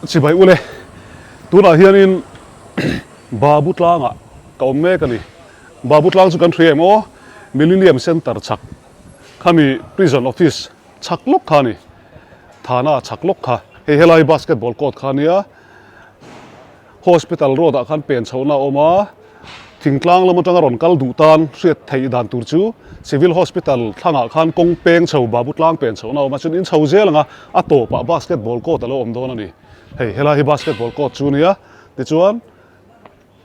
chỉ vậy ule tu na hian in Babutlang-Ah ka omme ka ni Babutlang chu kan thriam o Millennium Center chak khami prison office chaklok khani thana chaklok kha he helai basketball court khania hospital road a khan pen chhona oma thingtlang lama tanga ron kal du tan hriat thei dan tur chu civil hospital thanga khan kong peng chho Babutlang pen chhona oma chun in chho zelanga a to pa basketball court alo om don ani hei helai basketball court chu nia ti chuan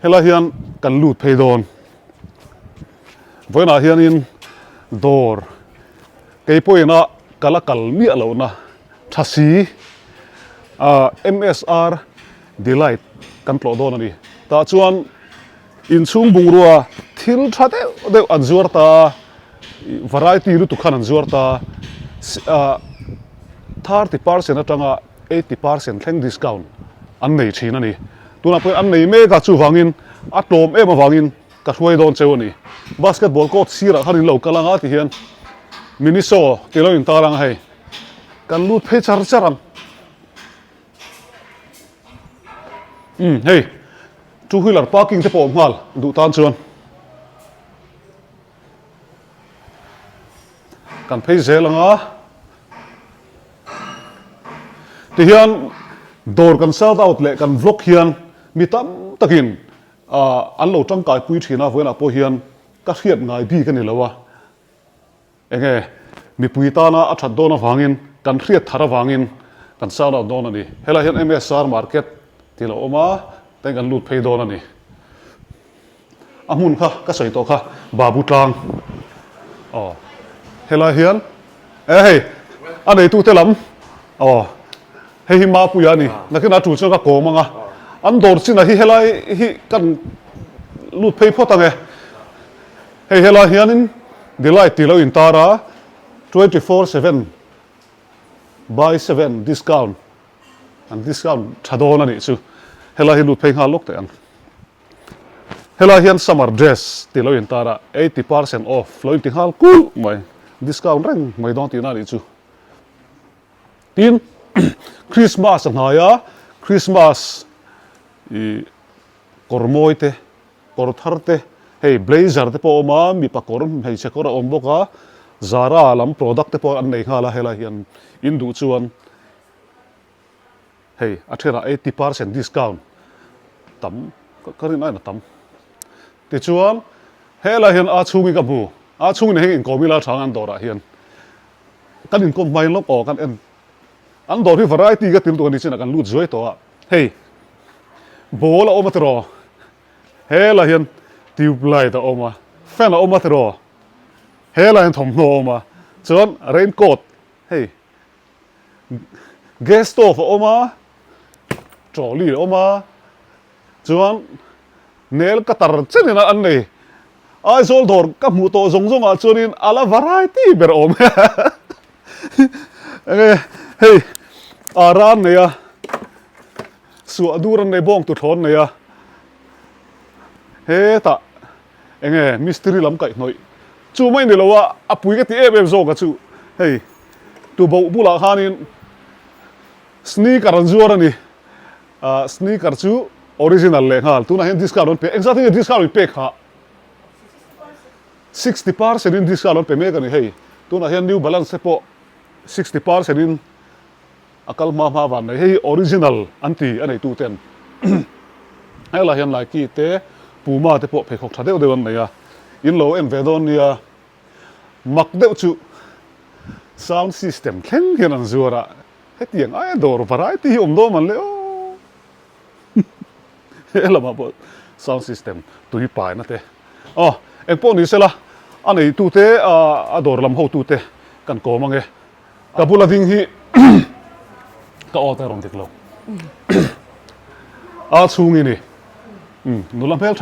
helai hian kan lut phei don voina hian in door keipoina kala kalmi alo na thasi MSR delight kan tlo don ani ta chuan in chung bungrua thil thate de an zuar ta variety ru tu khan an zuar ta 30% atanga 80% thleng discount an nei thin ani tuna poi an nei me ka chu wangin a tlawm em awangin ka hruai don cheu ani basketball court sira khanin lo kalanga ti hian miniso tilo in tarang hai kan lut phei char charam hey two wheeler parking te pawm ngal du tan chuan kan phei zelanga ti hian dor kan sell out le kan vlog hian mi tam takin an lo tangkai pui thina voina po hian ka hriat ngai bi kan ni lowa enge mi pui ta na a that dona wangin kan hriat thara wangin kan sell out don ani hela hian MSR market tilo oma ten kan lut phei don ani amun kha ka soi to kha Babutlang hela hian hey anei tu te lam hei ma puya ni nakina tu chu ka ko manga an dor china hi helai hi kan lut phei photange hei hela hianin delight tilo in tara 24/7 buy 7 discount and discount thadon ani chu hela hi lut phei nga lok te an hela hian summer dress tilo in tara 80% off floin ti hal cool mai discount reng mai don ti na ni chu tin Christmas naya Christmas kormoite kortharte hey blazer te po ma mi pakorum hei chekora omboka Zara lam product te po an nei khala hela hian indu chuan hey athera 80% discount tam karin ai na tam ti chuan hela hian a chungi ka bu a chung ne heng komila thang an dora hian kan in kom mai lok o kan en an dor hi variety ka til tu ni china kan lut zoi to hey bola oma tro hela hian tube light a oma fan a oma tro hela hian thom no oma chuan raincoat hey gas stove a oma trolley a oma chuan nail cutter chenina an nei Aizawl dor ka mu to zong a chuanin ala variety ber om hey aran neya su aduran nei bong tu thon neya he ta enge mystery lam kai noi chu mai ni lowa apui ka ti em zo ka chu hey tu bo bula khanin sneaker an zuar ani sneaker chu original le hal tu na hen discount pe exactly discount pe kha 60% in discount pe me ka ni hey tu na hen New Balance po 60% in akal ma van nei hei original anti anei tu ten hela hian lai ki te puma te po phekok thadeu dewan nei in lo en vedon nia mak deu chu sound system thleng hian an zuara hetiang ai dor variety om do man le o hela ma po sound system tu hi pai na te en po ni sela anei tu te a dor lam ho tu te kan ko mange ka bula ding hi ka order on tiklo a chungi ni nulam pel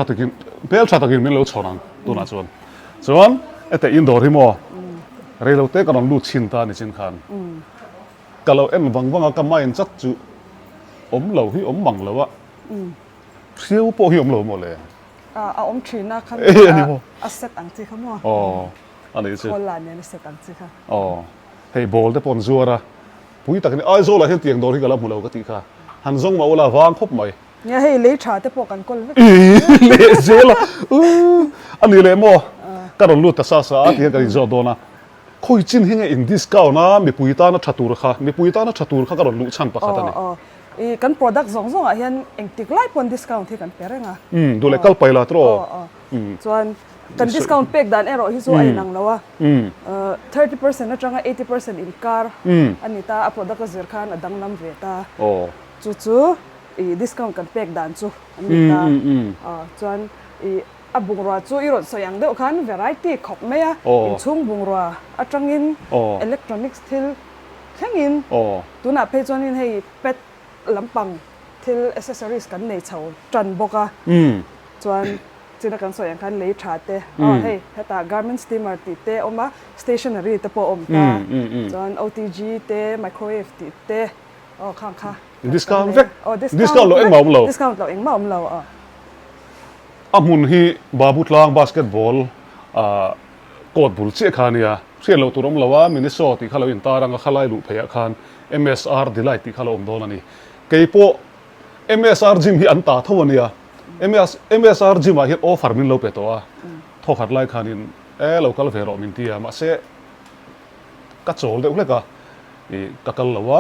thatakin min lo chonang tuna chuan ete indoor hi mo reilo te kan lu chin ta ni chin khan kalo en wangwanga ka main chat chu om lo hi om mang lo wa siêu po hi om lo mo le om thina khan a set ang chi khamo ani chu holan ne set ang chi kha hey ball te pon zuara pui takni Aizawl la hen tiang dor hi kala mulo ka ti kha หันซงมาอุลาวางครบไหม เนี่ยให้เลยชาแต่พวกกันก็เลย เละเจละอันนี้เลยมั้งก็เราลุ้นแต่ซาที่กันอีกจอดนะคุยจินเฮงอินดิสก้าวนะมีปุยตานะชัตุร์ค่ะมีปุยตานะชัตุร์ค่ะก็เราลุ้นชั้นปะครับตอนนี้กัน product สองอ่ะเห็นเองติกไล่ปน discount ที่กันเปร่งอ่ะดูเลยกัลไปละตัวส่วนกัน discount เป็กด้านเอโร่ที่ส่วนไอ้นังแล้วว่า30%นะจัง80% in car อันนี้ตา product ก็เสียค่านะดังน้ำเวตาจู่discount กันเป็กด้านจู่อันนี้ตาส่วนบุงรัวจู่อีรถสยังเดียวกัน variety ขอบไม่อ่ะอินชุ่งบุงรัวจังอิน electronics ที่แข่งอินตัวน่ะเพจวนอินให้เป็ดลำปังที่ accessories กันในเฉาจันบกะส่วนจีนักการสอยกันเลยชาเตะเฮ้ยแต่ garment steamer ติเตะออกมา stationery ตะปอมตาส่วน OTG เตะ microwave ติเตะข้างค่ะ discount เว้ย discount เราเองมาอมเรา discount เราเองมาอมเรามุนฮีบาบุตลางบาสเกตบอลกอดบุลเชียคานียเชียเราตัวรมเราว่ามินิโซติข้าเราอินตารังข้าไล่ลุเพยคาน MSR ดีไลท์ที่ข้าเราอมโดนนี่เกี่ยวกับ MSR จิมฮีอันตาทวันนี้MSR จิมมาเห็นออฟฟาร์มินเราเปิดตัวทอขัดไล่ขานินเราก็เลยเฟรอมินที่มาเสกัดโจลเด็กเล็กอะกักเราว่า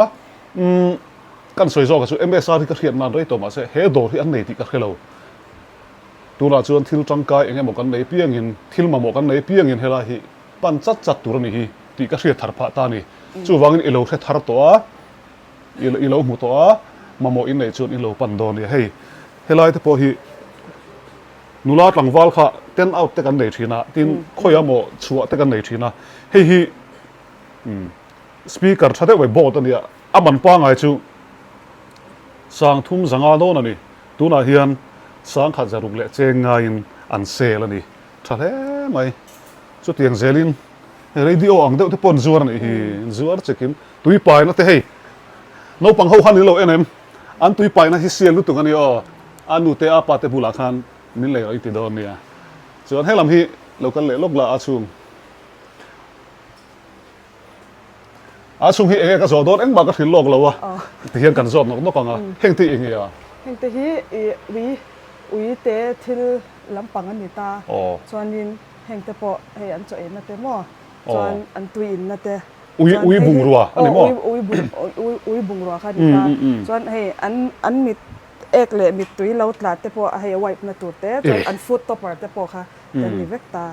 กันสวยจอกับ MSR ที่กระเทียนนานด้วยตัวมาเสเฮดอที่อันไหนที่กระเทียเราตัวเราชวนทิลจังกายเองบอกกันในเพียงหินทิลมาบอกกันในเพียงหินเฮลาฮีปันจัดตัวนี้ฮีที่กระเทียนทาร์ปตานี่จู่วางอินอิโลเททาร์ตัวอิโลหมูตัวมาโมอินในชวนอิโลปันโดนี่ให้เฮลาที่พอฮีนุลาหลังวัลค่ะเต้นเอาแต่กันในทีน่ะที่คอยโมชัวแต่กันในทีน่ะให้ฮีสปีกเกอร์ชัดไว้บอกตัวนี้อ่ะมันป้างไงจู่สังทุ่มสังอาโดนนี่ตัวน่ะเฮียนสังขัดจะรุกเละเจงไงอันเซลนี่ชัดไหมสุดที่ยังเซลินเรดิโออังเดียวที่ปนซัวนี่ซัวเช็คอินตุยไปนะแต่เฮ้ยน้องปังเขาขันนี่เราเอ็มอันตุยไปนะที่เซียนรู้ตัวกันนี่อันนู้เตะปาเตบุลาคันนี่เลยอีติดอนเนี่ยส่วนให้ลำฮีเรากันเละลกละอาชุงฮีเองก็สอดอนเอ็งบากก็ถึงโลกแล้ววะที่เห็นกันสอดนกนกกังอ่ะเฮงที่เองเนี่ยเฮงที่วีเตะที่ลำปังอันนี้ตาส่วนนี้เฮงเตะปอให้อันจ่อยนั่นเตะมั่วส่วนอันตุยนั่นเตะอุยบุงรัวอันนี้มั่วอุยบุงรัวค่ะนี่ตาส่วนให้อันมิดเอกเลยมิดตุยเราตลาดเตะปอให้ไว้นั่นตัวเตะส่วนอันฟุตต่อไปเตะปอค่ะแต่นี่เวกตา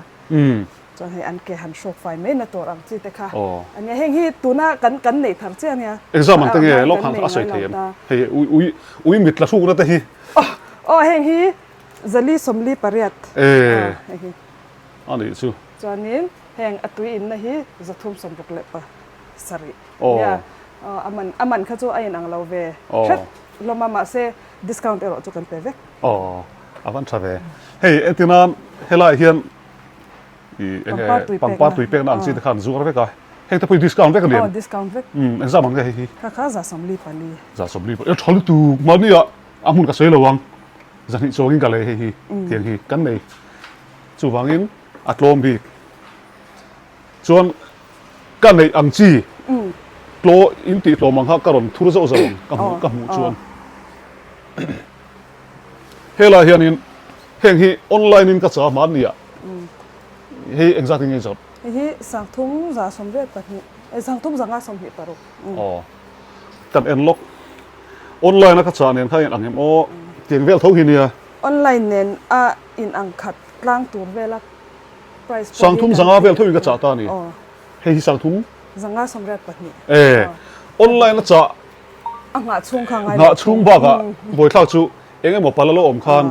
ส่วนให้อันเกหันโชคไฟไม่นั่นตัวรังจีเตะค่ะอันนี้เฮงที่ตัวน่ากันในทางเจ้าเนี่ยเอ็กซ์มันตั้งไงล็อกหันอาศัยเทียมให้อุยมิดละสู้นั่นเตะฮีเฮงฮีจะลีสมลีปริยัตอันนี้สู้จวนนี้เฮงอัตุยอินนะฮีจะทุ่มสมบุกเล็บปะสรีเนี่ยมันเขาจะไอ้นังเราเวเช็ดเรามาเซดิสคาวน์เอโร่จุกันเปเวกวันชาเวเฮ้ยเอ็นตินานเฮล่าเฮียนปังปาตุยเป็กนั่งซีตะขันซูอะไรเวกเฮงแต่พูดดิสคาวน์เวกกันเลยดิสคาวน์เวกเอ็นซ่ามันก็เฮ้ยข้าจะสมลีปาลีจะสมลีปาชอลตูมันนี่อ่ะมุนกับเซลล์วังจะนี่โจกินกันเลยเฮ้ยเทียงฮีกันเลยจู่วังอินอัตโลมบีชวนกันในอังจีโกลอินติโตมังคักกระดอนทุเรศอุตสาหกับหมูชวนเฮล่าเฮียนินเฮงฮีออนไลน์นินก็สามารถเนี่ยเฮ้ย exactly ไงจ๊อบเฮ้ยสังทุ่มจะสมเด็จปะนี่สังทุ่มจะงาสมเหตุปะรุแต่เอ็นล็อกออนไลน์นักศึกษาเนี่ยเขาอย่างอังเอ็มโอเตียงเวลเท่าหินเนี่ยออนไลน์เนี่ยอินอังคัดกลางตัวเวลาสังทุ่มสังอาเวลเท่าหินก็จ่าตานี่เฮ้ยสังทุ่มสังอาสมเด็จปะนี่ออนไลน์นักศึกษางาชุ่งข้างไงงาชุ่งบ้ากะบ่อยเท่าจู่เองไอ้หมอปลาละโลอมคาน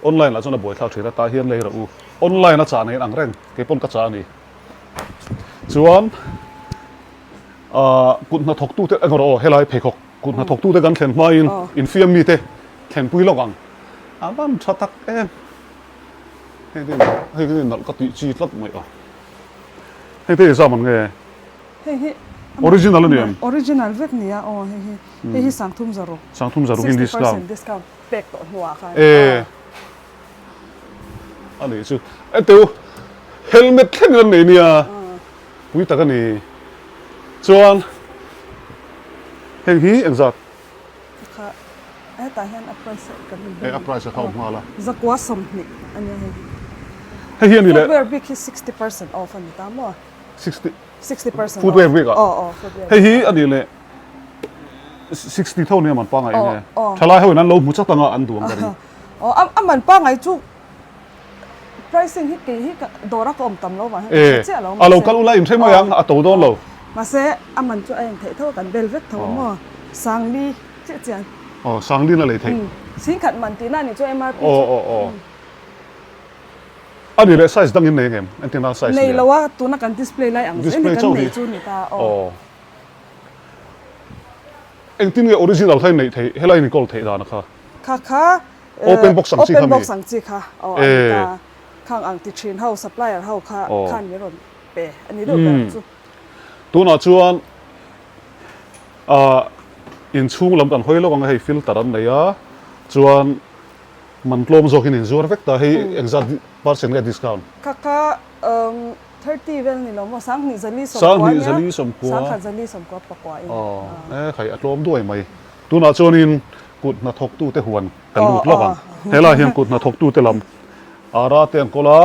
ออนไลน์ละจนบ่อยเท่าถือตาเฮียนเลยระอูออนไลน์นักศึกษาเนี่ยอังเร่งเก็บปนกระจานี่ส่วนกุนนักถกตู้เตะเอ็งรอเฮลัยเพกกุนนักถกตู้เตะกันเข็นมาอินฟิล์มมีเตะเข็นปุยลกังบ้านชาตักเอ็มเฮ้ยนั่นก็ตีจีตัดไม่เฮ้ยสามันไงเฮ้ยออริจินัลเนี่ยออริจินัลเวกเนี่ยเฮ้ยสังทุ่มจารุกินดิสคาวน์เป็กตัวหัวค่ะอันนี้ชื่อเดี๋ยวเฮลเมตแค่เงินเนี่ยปุยตะกันนี่ส่วนเฮงฮีเอ็งจัด ta hian a price kan a price ka ma la zakwa som ni ani he hian ni le footwear big is 60% off ani ta mo 60% footwear big footwear he hi ani le 60 thau ne man pa ngai ne thalai ho nan lo mu chak tanga an duang gari aman pa ngai chu pricing hi ke hi dora ko om tam lo wa che lo alo kal ulai im thema yang a to don lo ma se aman chu ai thei tho kan velvet tho mo sangli che chian sangli na le thei sin khat man ti na ni chu mrp ani le size dang in nei ngem antina size nei lo wa tu na kan display lai ang se ni kan nei chu ni ta anh tin cái original thay này thấy hay là anh có thể ra nữa kha open box sang chi kha anh ta khang ang ti chin how supplier how khan ni ron pe ani do chu tu na chuan in chung lam kan hoi lo ang hei filter an nei a chuan man tlawm zokin in Zuar vek ta hei exact percent discount kha 30 vel ni lo mo sang ni zali som kwa sang kha zali som kwa pakwa khai a tlawm duai mai tu na chuan in kut na thok tu te huan kan lut lawang hela hian kut na thok tu te lam ara te an kola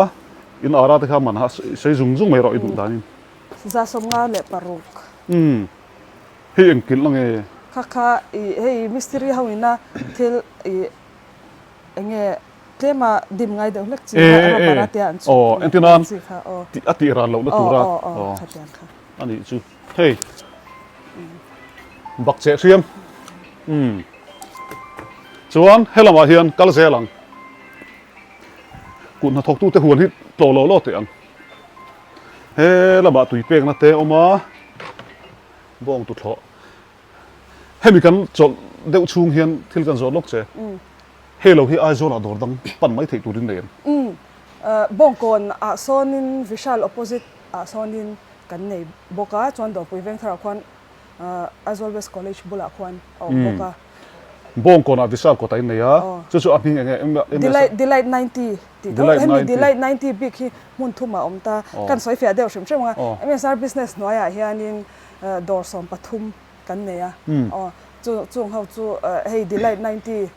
in ara te kha man ha sei zung mai ro i du danin za som nga le paruk hei ang kil lang e kha hei mystery hawina thil enge tema dim ngai de lek chi ra barate an chu entinan ati ran lo na tura ani chu hei bak che riam chuan helama hian kal zelang kun na thok tu te huan hi to lo te an helama tui pek na te oma bong tu tho hemi kan chol deuh chung hian thil kan zor lok che hello hi Aizawl ador dang pan mai thei turin nen bongkon a sonin vishal opposite a sonin kan nei boka chuan do pui veng thara khwan Aizawl West College bula khwan boka bongkon a vishal ko tai nei a chu a hing enge delight 90 ti delight 90 big hi mun thuma omta kan soi fia deu shim chenga MSR business noya hianin dor som pathum kan nei a chung hau chu hey delight 90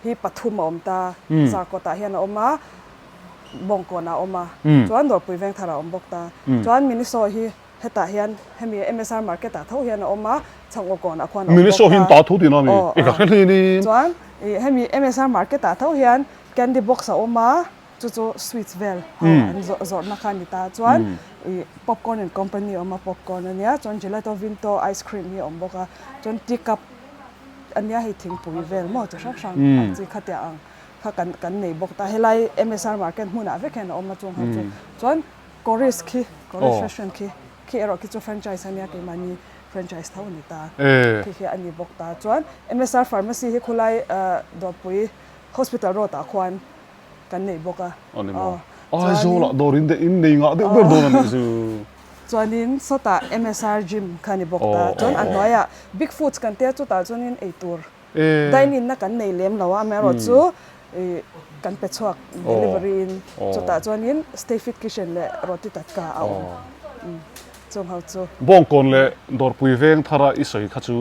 hi pathum omta zar ko ta hian oma bongkona oma chuan dor pui veng thara om bokta chuan miniso hi heta hian hemi MSR market ta tho hian oma changwa kon a khwan miniso hin ta thu din ani e ka khel ni chuan hemi MSR market ta tho hian candy box a oma chu sweets vel an zor na khan ni ta chuan popcorn and company oma popcorn ania chuan gelato vinto ice cream hi om boka chuan teacup ania hi thing pui vel mo chu sang chi khatia ang kha kan nei bok ta helai MSR market hmuna vekhen oma chung ha chuan Korean fashion ki ero ki chu franchise ania ke mani franchise thau ni ta ki ani bok ta chuan MSR pharmacy hi khulai do pui hospital road ta khwan kan nei boka Aizawl dorin de in nei nga de ber don ani zu chuanin sota MSR gym khani bokta chuan an noya big foods kan te chu ta chuanin eitur dining na kan nei lem lawa mero chu kan pe chuak delivery in chu ta chuanin stay fit kitchen le roti tatka a chung hau chu bongkon le dor pui veng thara isoi kha chu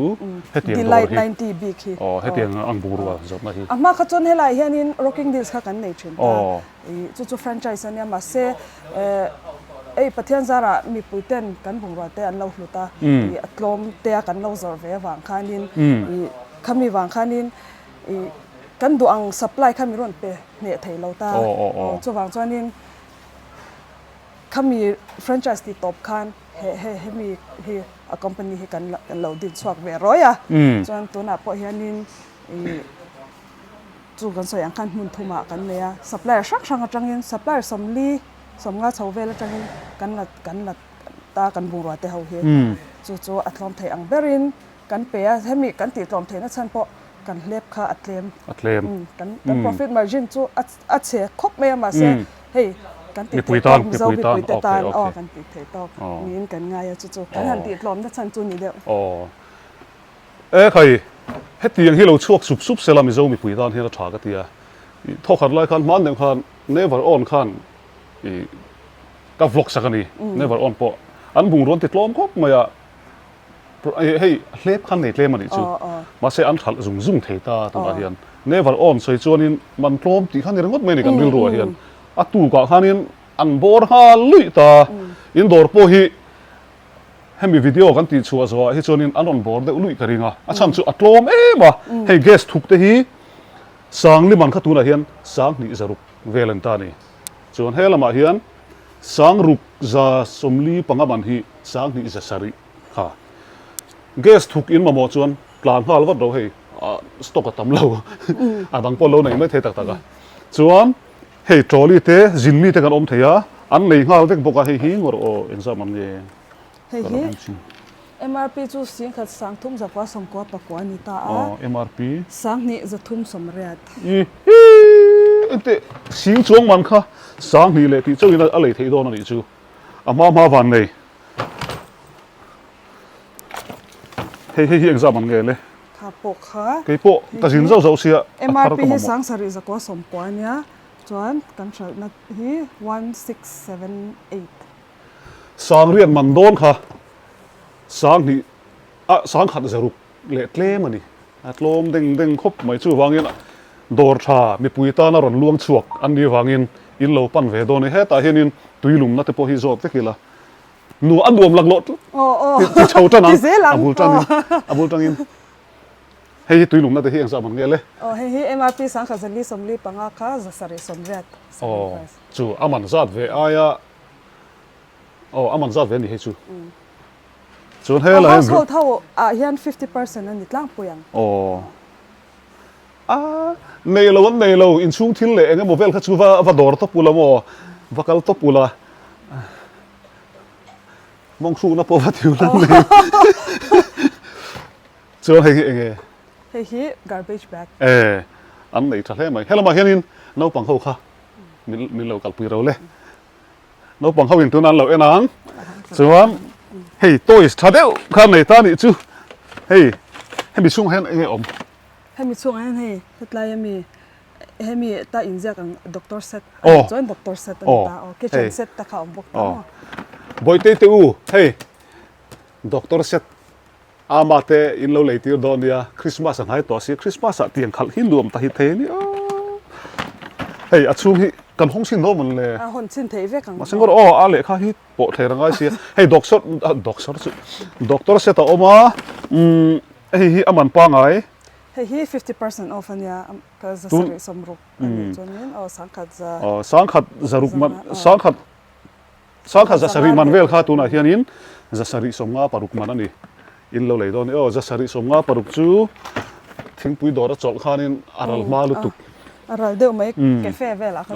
hetiang delight 90 big hi hetiang ang burwa zot na hi ama kha chon helai hianin rocking days kha kan nei thin ta chu franchise ania ma se ei pathian zara mi puiten kan bungwa te an lo hluta Tlawm te kan lo zor ve wang khanin khami wang khanin kan du ang supply khami ron pe ne thei lo ta chu wang chuanin khami franchise ti top khan he mi hi a company hi kan lo din chuak ve roya chuan tuna po hianin chu kan so yang kan mun thuma kan leya supplier sang atangin supplier somli somnga chawvel atangin kan lat ta kan bungwa te ho he chu atlom thei ang berin kan pe a hemi kan ti tlom theina chan po kan lep kha atlem kan profit margin chu a che khop me ma se hey kan ti puitan kan ti thei tok nin kan nga ya chu kan han ti tlom na chan chu ni de khai hetiang hi lo chuak sup selam zo mi puitan hi ra tha ka tia thokhat lai khan man dem khan never on khan ka vlog sakani never on po an bung ron ti tlom khop maya hey hlep khan nei tlem ani chu ma se an thal zung thei ta tu na hian never on soi chuanin man tlawm ti khan ringot mai ni kan ril ro hian a tu ka khanin an bor ha lui ta indoor po hi hemi video kan ti chu azo hi chuanin an on bor de lui ka ringa a chan chu a tlawm ema hey guest thuk te hi sang li man kha tu na hian sang ni zaruk velentani chuan helama hian sang ruk za somli pangaman hi sang ni za sari kha guest thuk in mamo chuan tlan hal wat ro hei stock atam lo adang polo nei mai the tak taka chuan hei trolley te zinmi te kan om theya an nei ngal tek boka hei hi ngor o enza man nge hei hi MRP chu sing khat sang thum za kwa som ko pa ko ani ta a MRP sang ni za thum som riat ente sing chuang man kha sang ni le ti chawin a lei thei don ani chu ama ma van nei hei exam an nge le kha po kha ke po ta jin zo zo sia MRP hi sang sari za ko som ko ania chuan kan thal na hi 1678 sang rian man don kha sang ni sang khat zaruk le tlem ani tlawm deng khop mai chu wangin dor tha mi puita na ron luang chuak an ni wangin in lo pan ve do ni heta hianin tuilum na te po hi zop te kila nu an duam lak lot ti chho tan abul tangin hei tuilum na te hi ang sa man nge le hei MRP sang kha zali somli panga kha za sari somriat chu aman zat ve aya aman zat ve ni he chu chuan hela household how hian 50% ani tlang puyang nei lo in chung thil le enge mobile kha chu va dor to pula mo vakal to pula mong su na po va tiu lan nei chuan hei enge hei garbage bag an nei tha hle mai hela ma hianin no pang ho kha mi lo kal pui ro le no pang ho in tu nan lo enang chuan hei toys thadeu khan nei ta ni chu hei hemi chung hen enge om hemi chung hen hei hetlai hemi ta injek ang doctor set join doctor set ta kitchen set ta kha om bok ta boite te u hei doctor set amate in lo leitir donia Christmas an hai to si Christmas a tiang khal hin luam ta hi the ni hei achung hi kan hong sin no man le hon sin thei ve kang ma sengor a le kha hi po thei rangai si hei doctor set a oma hi aman pa ngai hei 50% off ania ka za sari somruk ani chonin sang khat zaruk man sang khat za sari man vel kha tu na hianin za sari somnga paruk man ani in lo leidon za sari somnga paruk chu thingpui dora chol khanin aral ma lu tuk aral deu mai cafe vel a kha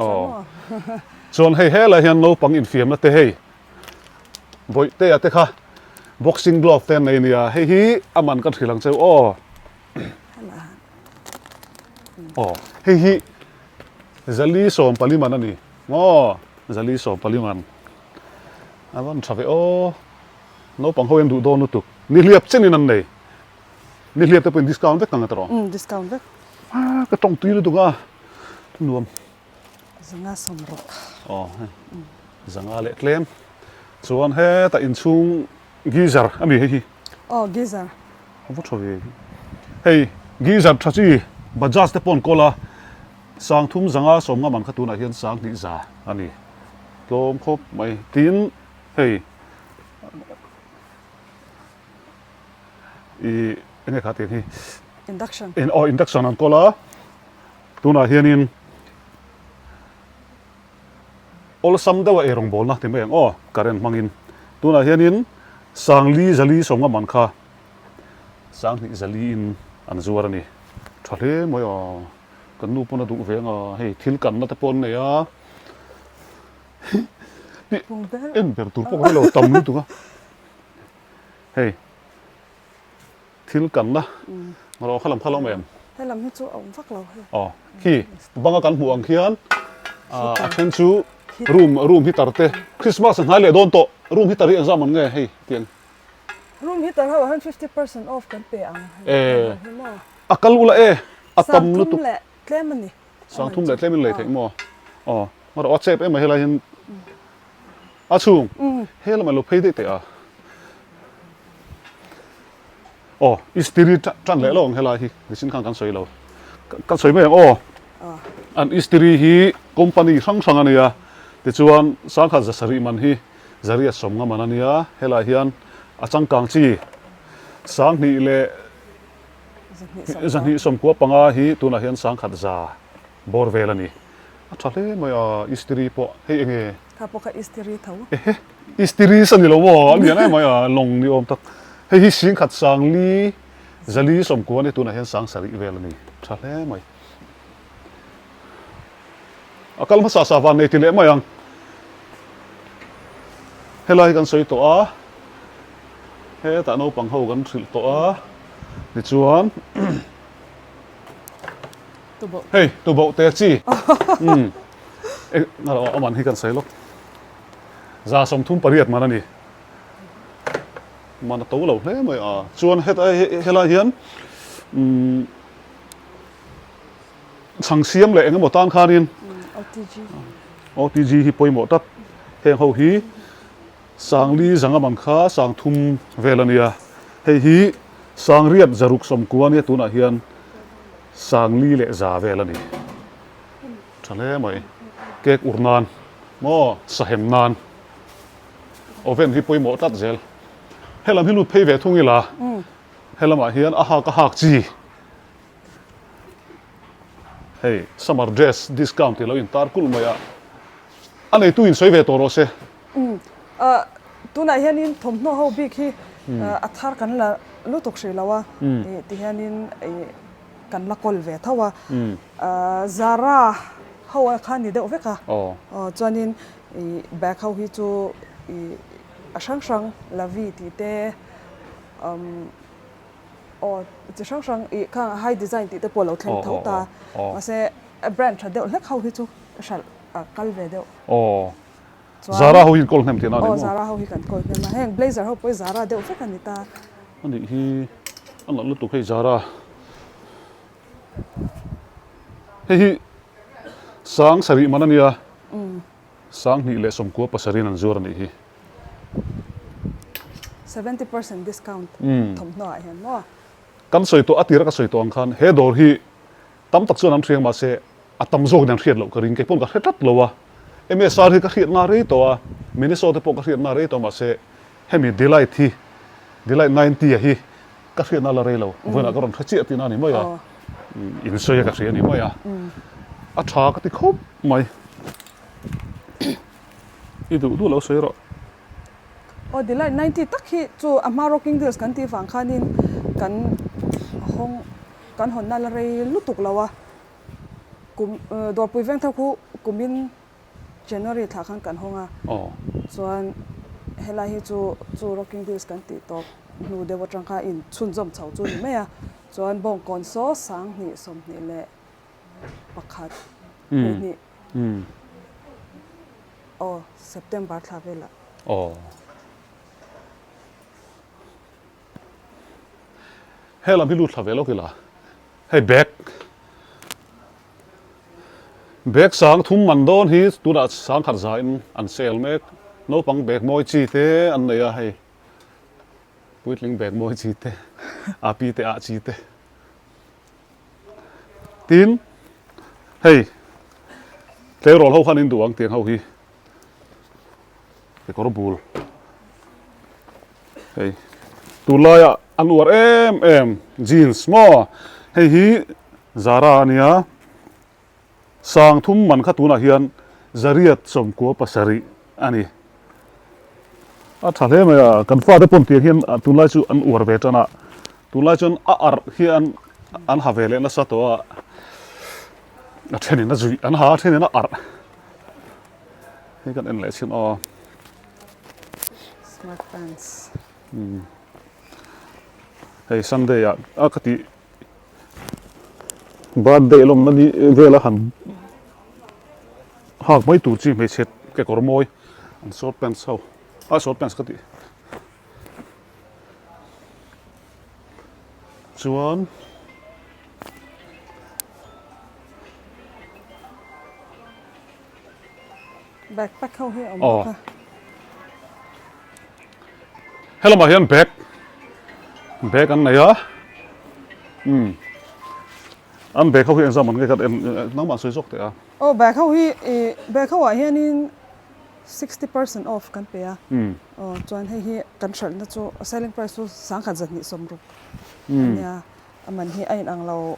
chon hei hela hian no pang in fiam na te hei boi te ate kha boxing glove ten nei nia hei hi aman kan thilang cheu hei hi zali som paliman ani zali som paliman awan thave no pang hoen du do nu tuk ni liap chenin an nei ni liap te pen discount vek kang atro discount vek ka tong tuilu tunga nuam zanga somrok zanga le tlem chuan he ta in chung geyser ami hi geyser awu thove hei geyser thachi bajaj te pon kola sang thum zanga somnga man khatuna hian sang ni za ani tlawm khop mai tin hei enge khatin hi induction an kola tuna hianin ol sam dewa erong bol na te meng current mangin tuna hianin sangli zali somnga man kha sang ni zali in an zuar ani thale moi kan nu pona du venga hei thil kan na te pon ne ya en ber tur po lo tam nu tunga hei thil kan na ro khalam em helam hi chu ong vak lo khi banga kan huang khian athen chu room hi tarte Christmas an hale don to room hi tari exam an nge hei tiang room hi tar ha 50% off kan pe ang akal ula atam lu tu tlem ani sang thum le tlem le thei mo mar whatsapp em hela hin achung hela ma lo phei de te oh istiri tran le long hela hi machine kan soi lo kan soi me oh an istiri hi company sang ania ti chuan sang kha zasari man hi zaria somnga man ania hela hian achang kang chi sang ni le zani som ko panga hi tuna hian sang khat za bor vel ani athale maya istiri po he enge ka po ka istiri tho istiri sani lo mo ani na maya long ni om tak he hi sing khat sang li zali som ko ni tuna hian sang sari vel ani thale mai akal ma sa van nei ti le mayang helai kan soi to a he ta no pang ho kan thil to a ni chuan hey tu bo te chi na lo aman hi kan sei lo za som thum pariat man ani man to lo hle mai a chuan het hela hian chang siam le engemaw tan khanin OTG hi poimo tak heng ho hi sangli zanga man kha sang thum velania hei hi sang riat zaruk som kuania tuna hian sangli le za velani thale mai kek urnan mo sahem nan oven hi poimo tat zel helam hi lut phei ve thungila helama hian aha ka hak chi hey summer dress discount lo in tar kul maya anei tu in soi ve to ro se tuna hianin thomno ho bik hi athar kan la lutok shri lawa ti hianin kan la kol ve thawa zara hawa khani de oveka chuanin back ho hi chu ashang lavi ti te chi sang ka high design ti te polo thleng tho ta ase brand thade lek ho hi chu shal kal ve de zara ho in kol nem ti na ni zara ho hi kan kol nem ma heng blazer ho poi zara de oveka ni ta ani hi an lu tu khei zara hi sang sari manania sang ni le som ko pasarin an zur ani hi 70% discount thomno a hian no kan soi to atira ka soi to ang khan he dor hi tam tak chuan am thiang ma se atam zog dan thiat lo ka ring ke pon ka hetat lowa MSR hi ka Hriatna rei to a Minnesota po ka Hriatna rei to ma se hemi delight 90 hi ka Hriatna la rei lo vona ka ron thachi atina ni moya in soya ka hria ni moya a tha ka ti khop mai du lo soi ro delight 90 tak hi chu ama rocking deals kan ti fang khanin kan hon na la rei lutuk lawa kum dor pui veng tha khu kumin January tha khan kan honga chuan hela hi chu rocking deals kan ti to nu de wa tangka in chun jom chau chu ni meya chuan bong kon so sang ni som ni le pakhat ni September tha vela hela bilu thavelo kila hey bag sang thum man don hi tuna sang khat za in an sale mek no pang bag moi chi te an neya hey puitling bag moi chi te api te a chi te tin hey te rol ho khan in duang tiang ho hi te kor bul hey tulaya an war em jeans mo hei hi zara ania sang thum man kha tuna hian zariat som ko pasari ani a thale maya kan fa de pom ti hian tunlai chu an war ve tana tunlai chon a ar hian an ha vele na sa to a thenin na zui an ha thenin na ar he kan en le chin smart pants hey Sunday ya akati birthday lom nani vela han hak mai tu chi me set ke kormoi an short pants ho short pants kati chuan backpack ho hi hello ma hian bag bag an này á an bag không hiện ra mình cái cái nó mà soi dốc thế à bag khâu à hiện in 60% off kan pe a chuan hi kan thal na chu selling price chu sang khat zat ni som ru ania aman hi ain ang lo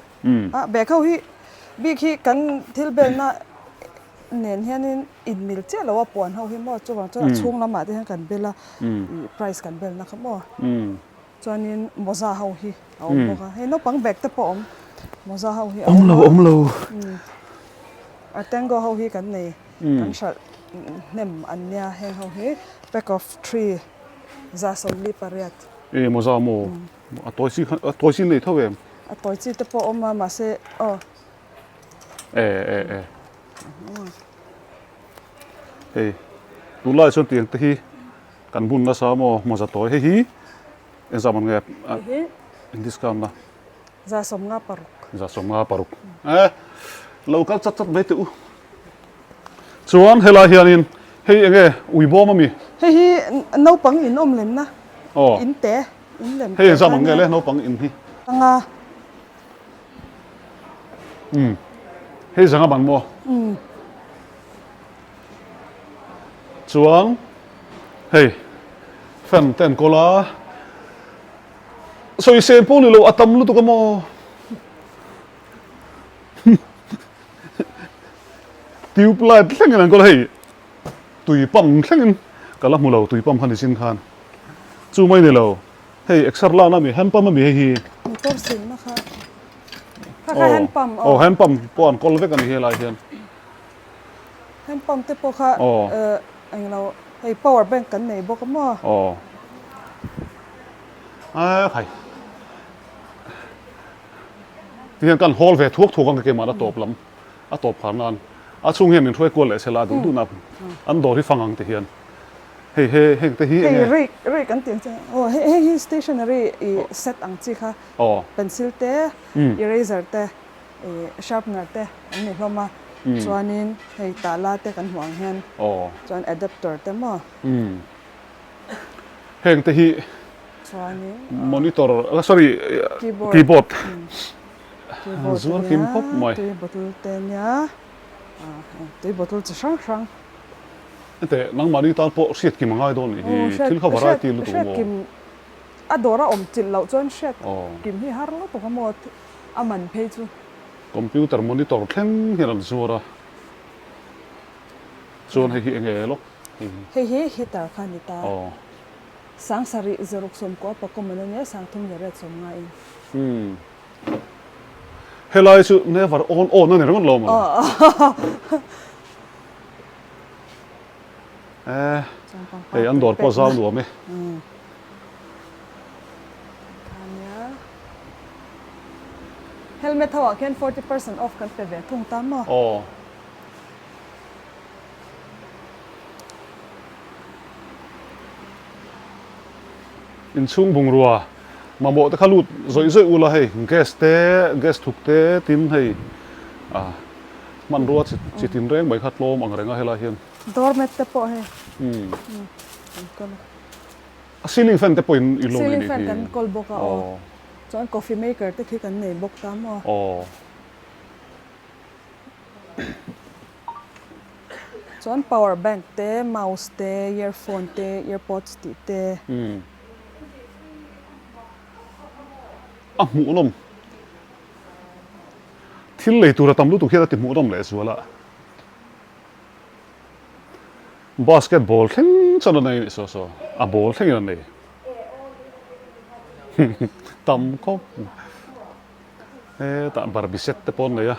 bag khâu hi big hi kan thil bel na nen hian in mil che lo pon ho hi mo chu wang chu chung lama te han kan bela price kan bel na khamo chuan in moza ho hi mo ka he no pang bag te po moza ho hi om lo tango ho hi kan nei kan thal nem anya heng ho hi pack of 3 za som li pariat moza mo toi si nei thaw em toi chi te po ma se tu lai chuan tiang te hi kan bun na sa mo moza toi hi en zaman nge in discount na za som nga paruk local chat mai tu chuan hela hianin hei enge uibo mami hei hi no pang in lem na in te in lem hei zaman nge le no pang in hi anga hei zanga ban mo chuan hei fan ten kola soi sen po ni lo atam lu tu ka mo tube light thlengin an kol hei tui pam thlengin kala mulo tui pam khan sin khan chu mai ni lo hei exer la na mi hand pump mi hi motor sil na kha hand pump hand pump pon kol vek an hi lai hian hand pump te po kha anh lo hei power bank kan nei bok mo khai tiang kan hol ve thuốc ang ke ma da top lam a top khan an a chung hian in thoi kol le sela du na an dor hi fangang te hian hei te hi hei kan tiang cha hei stationery set ang chi kha pencil te eraser te sharpener te an nei hloma chuanin hei tala te kan huang hian chuan adapter te mo heng te hi chuanin monitor keyboard Zuar kim pop mai tui bottle te nya tui bottle chi sang te nang mari tal po siat kim ngai don hi thil kha variety lu tu mo kim adora om chil lo chuan shet kim hi har lo to ka mo aman phei chu computer monitor thleng hian zuara chuan hei hi enge lo hei hitar khani ta sang sari zerok som ko pa ko manania sang thum yare som nga in helai chu never on na ron lo ma ei an dor po zau lo me helmet hawa ken 40% off kan pe ve thung tam mo in chung bung ruwa mamawh te khalut zoi ula hei gas thuk te tin hei man ruwa chi tin reng bai kha tlawm ang renga hela hian doormat te po he ceiling fan te po in lo ceiling fan kan kol boka chuan coffee maker te khi kan nei bok ta mo chuan power bank te mouse te earphone te earpods ti te mu lom thil lei tura tam lu tu khia ti mu lom le suala basketball thleng chana nei so a ball thleng nei tam ko ta barbie set te pon nei a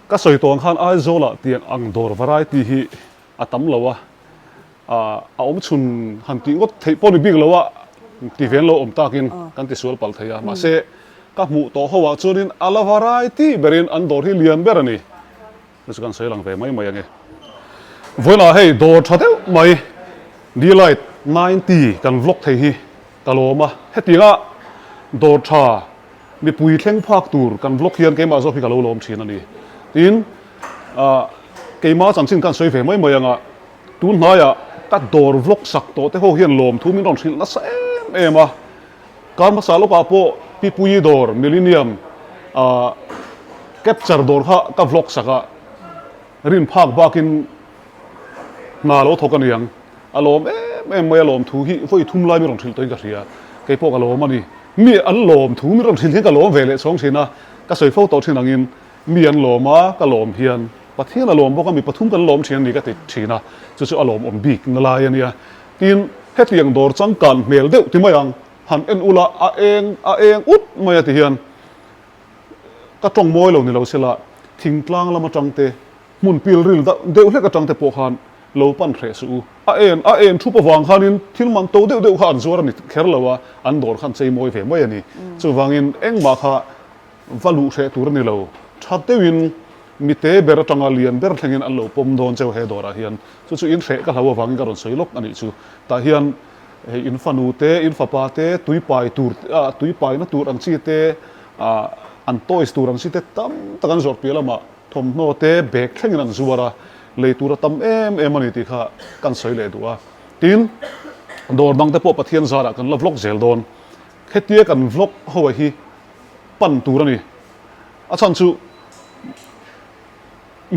ka soi tong khan Aizawl tiang ang dor variety hi atam lawa om chun han ti ngot thei pon big lawa ti ven lo om takin kan ti sual pal thaya ma se ka mu to hawa churin ala variety berin an dor hi lian berani kan sei lang ve mai ange voina hei dor thate mai delight 90 kan vlog thei hi kaloma hetinga dor tha mi pui thleng phak tur kan vlog hian ke ma zo phi kalo lom thin ani tin cái má chẳng xin can soi về mấy mấy anh à tuôn nói à các đồ vlog sạc tổ thế hồ hiền lồm thu mình đồng xin nó sẽ em à cái mà sao lúc à po pipui đồ millennium capture đồ ha các vlog sạc à rin phak bakin na lo thokan yang alom em mấy alom thu hi voi thum lai mi đồng xin tới cái gì à cái po alom mà đi mi ăn lồm thu mi đồng xin cái lồm về lệ xong xin à cái soi photo xin anh in mi ăn lồm à cái lồm hiềnปัทเทียนอารมณ์พวกมีปฐุมกันลมเชียนนี่ก็ติดชีนะจู่ๆอารมณ์อมบีกนั่นแหละเนี่ยทีนเฮ็ดอย่างโดดจังกันเมลเดียวที่ไม่ยังหันเอ็นอุละเองอุดไม่ติเฮียนก็จงมวยเรานี่เราเสียละทิ้งกลางแล้วมาจังเตมุนปิลริลเดียวเล็กก็จังเตปกหันเราปั้นเทสูเอ็นทุบวางขันินทิ้งมันโตเดียวขันส่วนนี่แค่เราว่าอันโดดขันใจมวยเฟไม่ยันนี่จู่วางอินเอ็งมาค่ะวัลุเสตัวนี่เราชัดเตวินมีเตเบอร์จังอาเลียนเบอร์ทั้งอินอันโลปมโดนเจ้าเฮดอร์เฮียนจู่อินเสกก็หาว่าฟังกันรอนสวยลกอันนี้จู่แต่เฮียนอินฟานูเตอินฟาปาเตตุยปายนะตูรังซีเตอันโตอิสตูรังซีเตตั้มตะกันจอดเปียละมาทมโนเตเบกทั้งอินอันซัวระเลยตูระตั้มมันนี่ติค่ะกันสวยเลยตัวทีนโดนบังเตปปะเทียนซาระกันละวล็อกเซลโดนเฮตียกันวล็อกหัวฮีปั่นตูระนี่อาจารย์จู่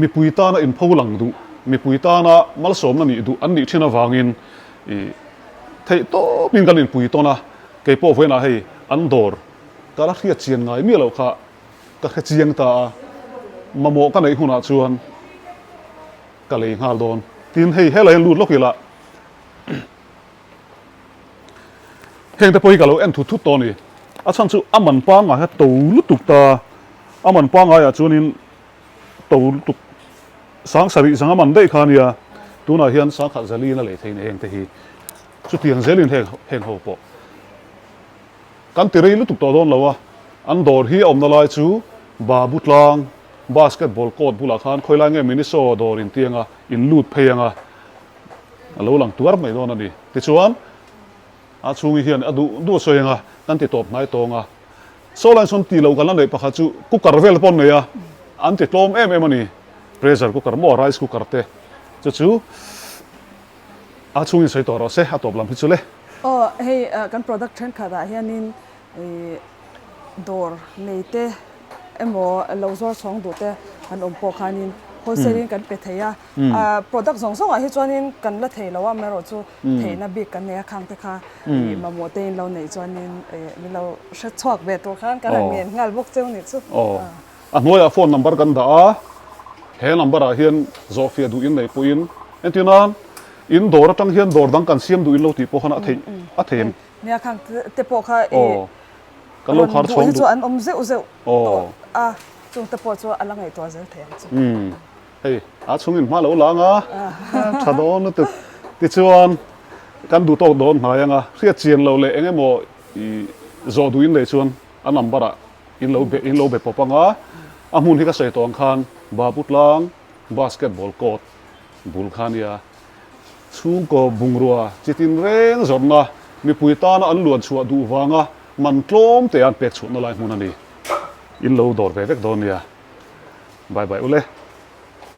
มีปุยตานะอินพูหลังดูมีปุยตานะมัลสมนั่นนี่ดูอันนี้ที่น่าวางินเทโตมินกันอินปุยตานะเก็บพวกเวน่าให้อันดอร์ก็รักที่จะเจียงไงมีเราค่ะก็แค่เจียงตามาโมกันในหุ่นอาชวนก็เลยหาโดนทีนให้อะไรลูดล็อกอีละเฮงแต่ปุยกับเราเอ็นทุดตัวนี่อาจารย์จู่อามันปังอ่ะตูลุตุกตาอามันปังอ่ะชวนินตูตุกสังสริสังมันได้ขานยาตัวน่ะเฮียนสังขัดเจลีนั่นเลยที่นี่เองแต่ฮีจุดที่เจลีนเฮงหัวปอกันตีเรื่องลุตุกตัวโดนแล้ววะอันดอร์ฮีอมนาลายจูบาบุตลางบาสเกตบอลโคดบุลาคานคอยไล่เงี้ยมินิโซดอร์อินเตียงอ่ะอินลูดเพยงอ่ะแล้วหลังตัวไม่โดนนั่นดิติดชวนอาชูมีเฮียนดูสวยงอ่ะนั่นติดตบนายตรงอ่ะโซลันส่วนตีเรากันนั่นเลยปะคัจูกุกการเวลปนเนี่ยอันติดลมมันนี่เพรสเซอร์กุกการหม้อไรซ์กุกการเตะจู่อาชูมีใส่ตัวเราเสียตบลำพิจุเลยโอ้เฮ้กันโปรดักชันค่ะเฮียนินดอร์เนเตโมเราซอร์สองดูเตกันอมปอคานินโฮเซลินกันเป็ดเทียโปรดักต์สองอ่ะที่จวนนินกันละเทแล้วว่าไม่รู้จู่เทน่ะบิ๊กกันเนี่ยข้างแต่ค่ะมาโมเตนเราในจวนนินมีเราเช็ดชอกเบ็ดตัวข้างกันเงี้ยงานบุกเจ้านี่จู่อันนู้นอะโฟนนัมเบอร์กันด่าเฮนัมเบอร์เฮียนโซฟีดูอินในปุยอินที่นั่นอินดอร์ตั้งเฮียนดอร์ดังกันเสียมดูอินเราตีโปขนาดเทียมเนี่ยข้างเตปค่ะกันเราขาดช่องดูอันอมเซลจงเตปชัวอันละไงตัวเซลเทียมเฮ้ยอาช่วงนี้มาแล้วล้างอ่ะชาโดนตึกติดชวนกันดูโต๊ะโดนหายังอ่ะเสียเจียนเราเลยเองไอ้โมโซดูอินเลยชวนอันนัมเบอร์อินเราแบบปปังอ่ะอามุนที่ก็ใส่ตัวอังคารบาบุตลังบาสเกตบอลโคดบุลคานียชูก็บุงรัวจิตินเร่งจนนะมีปุยตานะอันล้วนชัวดูวังอ่ะมันกลมแต่อันเป็กชุดนั่นแหละมุนันดีอินเราโดดไปเวกโดนเนี่ยบายอุเล่